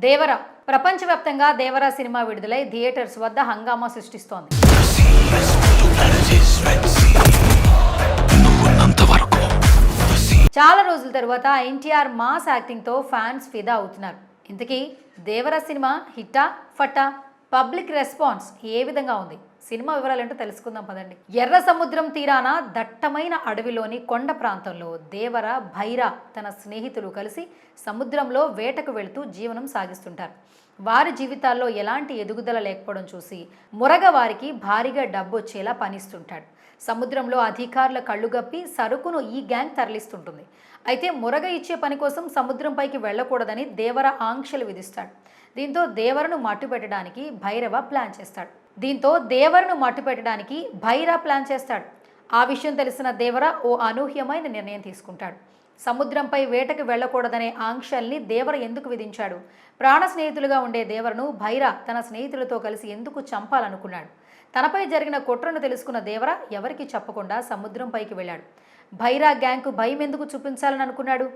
దేవర ప్రపంచవ్యాప్తంగా దేవర సినిమా విడుదలై థియేటర్స్ వద్ద హంగామా సృష్టిస్తోంది. చాలా రోజుల తర్వాత ఎన్టీఆర్ మాస్ యాక్టింగ్ తో ఫ్యాన్స్ ఫిదా అవుతున్నారు. ఇంతకీ దేవర సినిమా హిట్టా ఫట్టా? పబ్లిక్ రెస్పాన్స్ ఏ విధంగా ఉంది? సినిమా వివరాలేంటో తెలుసుకుందాం పదండి. ఎర్ర సముద్రం తీరాన దట్టమైన అడవిలోని కొండ ప్రాంతంలో దేవర భైరా తన స్నేహితులు కలిసి సముద్రంలో వేటకు వెళుతూ జీవనం సాగిస్తుంటారు. వారి జీవితాల్లో ఎలాంటి ఎదుగుదల లేకపోవడం చూసి మురగ వారికి భారీగా డబ్బు వచ్చేలా పనిస్తుంటాడు. సముద్రంలో అధికారుల కళ్ళుగప్పి సరుకును ఈ గ్యాంగ్ తరలిస్తుంటుంది. అయితే మురగ ఇచ్చే పని కోసం సముద్రంపైకి వెళ్లకూడదని దేవర ఆంక్షలు విధిస్తాడు. దీంతో దేవరను మట్టుపెట్టడానికి భైరవ ప్లాన్ చేస్తాడు. ఆ విషయం తెలిసిన దేవర ఓ అనూహ్యమైన నిర్ణయం తీసుకుంటాడు. సముద్రంపై వేటకు వెళ్లకూడదనే ఆంక్షల్ని దేవర ఎందుకు విధించాడు? ప్రాణ స్నేహితులుగా ఉండే దేవరను భైరా తన స్నేహితులతో కలిసి ఎందుకు చంపాలనుకున్నాడు? తనపై జరిగిన కుట్రను తెలుసుకున్న దేవర ఎవరికి చెప్పకుండా సముద్రంపైకి వెళ్ళాడు. భైరా గ్యాంగ్కు భయం ఎందుకు చూపించాలని అనుకున్నాడు?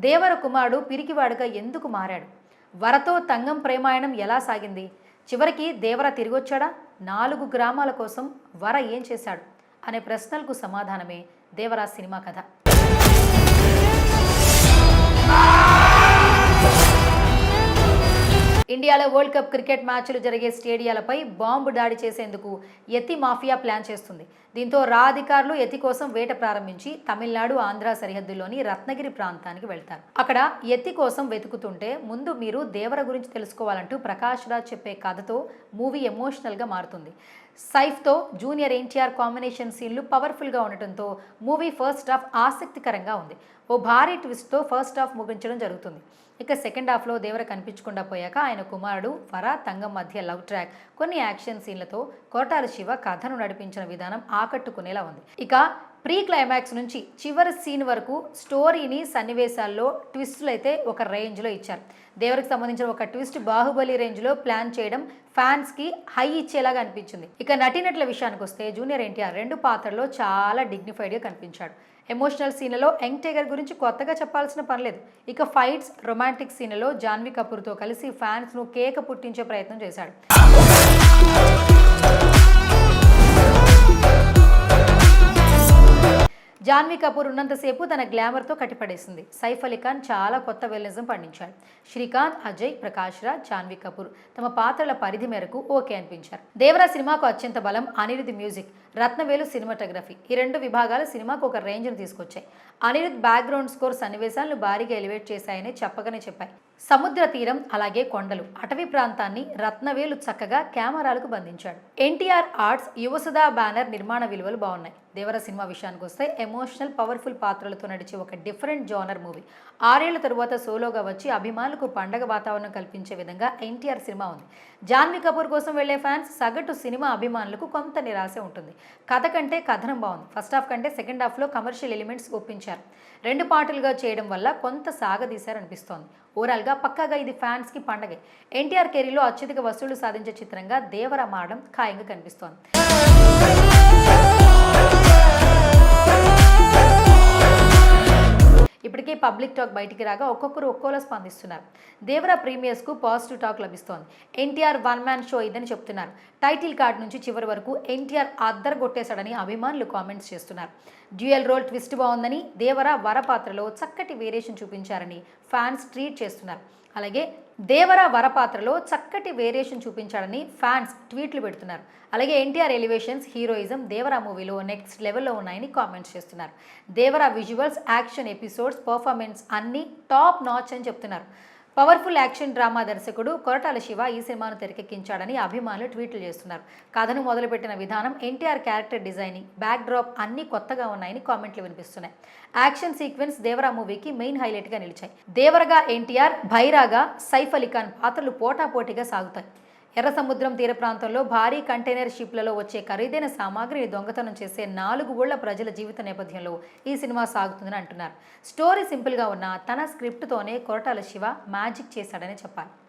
దేవర కుమారుడు పిరికివాడుగా ఎందుకు మారాడు? వరతో తంగం ప్రేమాయణం ఎలా సాగింది? చివరికి దేవర తిరిగొచ్చాడా? 4 గ్రామాల కోసం వర ఏం చేశాడు అనే ప్రశ్నలకు సమాధానమే దేవర సినిమా కథ. ఇండియాలో వరల్డ్ కప్ క్రికెట్ మ్యాచ్లు జరిగే స్టేడియాలపై బాంబు దాడి చేసేందుకు యతి మాఫియా ప్లాన్ చేస్తుంది. దీంతో రా అధికారులు యతి కోసం వేట ప్రారంభించి తమిళనాడు ఆంధ్ర సరిహద్దుల్లోని రత్నగిరి ప్రాంతానికి వెళ్తారు. అక్కడ యతి కోసం వెతుకుతుంటే ముందు మీరు దేవర గురించి తెలుసుకోవాలంటూ ప్రకాష్ రాజ్ చెప్పే కథతో మూవీ ఎమోషనల్గా మారుతుంది. సైఫ్తో జూనియర్ ఎన్టీఆర్ కాంబినేషన్ సీన్లు పవర్ఫుల్గా ఉండటంతో మూవీ ఫస్ట్ హాఫ్ ఆసక్తికరంగా ఉంది. ఓ భారీ ట్విస్ట్తో ఫస్ట్ హాఫ్ ముగించడం జరుగుతుంది. ఇక సెకండ్ హాఫ్లో దేవర కనిపించకుండా పోయాక ఆయన కుమారుడు వర తంగం మధ్య లవ్ ట్రాక్, కొన్ని యాక్షన్ సీన్లతో కొరటాల శివ కథను నడిపించిన విధానం ఆకట్టుకునేలా ఉంది. ఇక ప్రీ క్లైమాక్స్ నుంచి చివరి సీన్ వరకు స్టోరీని సన్నివేశాల్లో ట్విస్టులు అయితే ఒక రేంజ్లో ఇచ్చారు. దేవరికి సంబంధించిన ఒక ట్విస్ట్ బాహుబలి రేంజ్లో ప్లాన్ చేయడం ఫ్యాన్స్కి హై ఇచ్చేలాగా అనిపించింది. ఇక నటీనటుల విషయానికి వస్తే జూనియర్ ఎన్టీఆర్ 2 పాత్రల్లో చాలా డిగ్నిఫైడ్గా కనిపించాడు. ఎమోషనల్ సీన్లలో యంగ్ టైగర్ గురించి కొత్తగా చెప్పాల్సిన పనిలేదు. ఇక ఫైట్స్, రొమాంటిక్ సీన్లలో జాన్వీ కపూర్తో కలిసి ఫ్యాన్స్ను కేక పుట్టించే ప్రయత్నం చేశాడు. జాన్వీ కపూర్ ఉన్నంతసేపు తన గ్లామర్తో కట్టిపడేసింది. సైఫ్ అలీ ఖాన్ చాలా కొత్త వెల్నెస్ను పండించాడు. శ్రీకాంత్, అజయ్, ప్రకాష్ రాజ్, జాన్వీ కపూర్ తమ పాత్రల పరిధి మేరకు ఓకే అనిపించారు. దేవరా సినిమాకు అత్యంత బలం అనిరుద్ మ్యూజిక్, రత్నవేలు సినిమాటోగ్రఫీ. ఈ 2 విభాగాలు సినిమాకు ఒక రేంజ్ను తీసుకొచ్చాయి. అనిరుద్ బ్యాక్గ్రౌండ్ స్కోర్ సన్నివేశాలను భారీగా ఎలివేట్ చేశాయని చెప్పాయి. సముద్ర తీరం, అలాగే కొండలు, అటవీ ప్రాంతాన్ని రత్నవేలు చక్కగా కెమెరాలకు బంధించాడు. ఎన్టీఆర్ ఆర్ట్స్, యువసుధా బ్యానర్ నిర్మాణ విలువలు బాగున్నాయి. దేవర సినిమా విషయానికి వస్తే ఎమోషనల్, పవర్ఫుల్ పాత్రలతో నడిచే ఒక డిఫరెంట్ జోనర్ మూవీ. 6 ఏళ్ల తరువాత సోలోగా వచ్చి అభిమానులకు పండగ వాతావరణం కల్పించే విధంగా ఎన్టీఆర్ సినిమా ఉంది. జాన్వీ కపూర్ కోసం వెళ్లే ఫ్యాన్స్, సగటు సినిమా అభిమానులకు కొంత నిరాశ ఉంటుంది. కథ కంటే కథనం బాగుంది. ఫస్ట్ హాఫ్ కంటే సెకండ్ హాఫ్లో కమర్షియల్ ఎలిమెంట్స్ ఒప్పించారు. 2 పార్టులుగా చేయడం వల్ల కొంత సాగదీశారనిపిస్తోంది. ఓవరాల్గా పక్కాగా ఇది ఫ్యాన్స్కి పండగే. ఎన్టీఆర్ కెరీర్లో అత్యధిక వసూళ్లు సాధించే చిత్రంగా దేవర మారడం ఖాయంగా కనిపిస్తోంది. ఇప్పటికే పబ్లిక్ టాక్ బయటికి రాగా ఒక్కొక్కరు ఒక్కోలా స్పందిస్తున్నారు. దేవర ప్రీమియర్స్కు పాజిటివ్ టాక్ లభిస్తోంది. ఎన్టీఆర్ 1 మ్యాన్ షో ఇదని చెప్తున్నారు. టైటిల్ కార్డ్ నుంచి చివరి వరకు ఎన్టీఆర్ అద్దరగొట్టేశాడని అభిమానులు కామెంట్స్ చేస్తున్నారు. డ్యూయల్ రోల్ ట్విస్ట్ బాగుందని, దేవర వర పాత్రలో చక్కటి వేరియేషన్ చూపించారని ఫ్యాన్స్ ట్వీట్ చేస్తున్నారు. అలాగే దేవర వర పాత్రలో చక్కటి వేరియేషన్ చూపించాడని ఫ్యాన్స్ ట్వీట్లు పెడుతున్నారు. అలాగే ఎన్టీఆర్ ఎలివేషన్స్, హీరోయిజం దేవర మూవీలో నెక్స్ట్ లెవెల్లో ఉన్నాయని కామెంట్స్ చేస్తున్నారు. దేవర విజువల్స్, యాక్షన్ ఎపిసోడ్స్, పర్ఫార్మెన్స్ అన్నీ టాప్ నాచ్ అని చెప్తున్నారు. పవర్ఫుల్ యాక్షన్ డ్రామా దర్శకుడు కొరటాల శివ ఈ సినిమాను తెరకెక్కించాడని అభిమానులు ట్వీట్లు చేస్తున్నారు. కథను మొదలుపెట్టిన విధానం, NTR character designing, back drop అన్నీ కొత్తగా ఉన్నాయని కామెంట్లు వినిపిస్తున్నాయి. యాక్షన్ సీక్వెన్స్ దేవరా మూవీకి మెయిన్ హైలైట్గా నిలిచాయి. దేవరగా ఎన్టీఆర్, భైరాగా సైఫ్ అలీ ఖాన్ పాత్రలు పోటాపోటీగా సాగుతాయి. ఎర్ర సముద్రం తీర ప్రాంతంలో భారీ కంటైనర్ షిప్లలో వచ్చే ఖరీదైన సామాగ్రిని దొంగతనం చేసే 4 ఊళ్ల ప్రజల జీవిత నేపథ్యంలో ఈ సినిమా సాగుతుందని అంటున్నారు. స్టోరీ సింపుల్గా ఉన్న తన స్క్రిప్ట్తోనే కొరటాల శివ మ్యాజిక్ చేశాడని చెప్పాలి.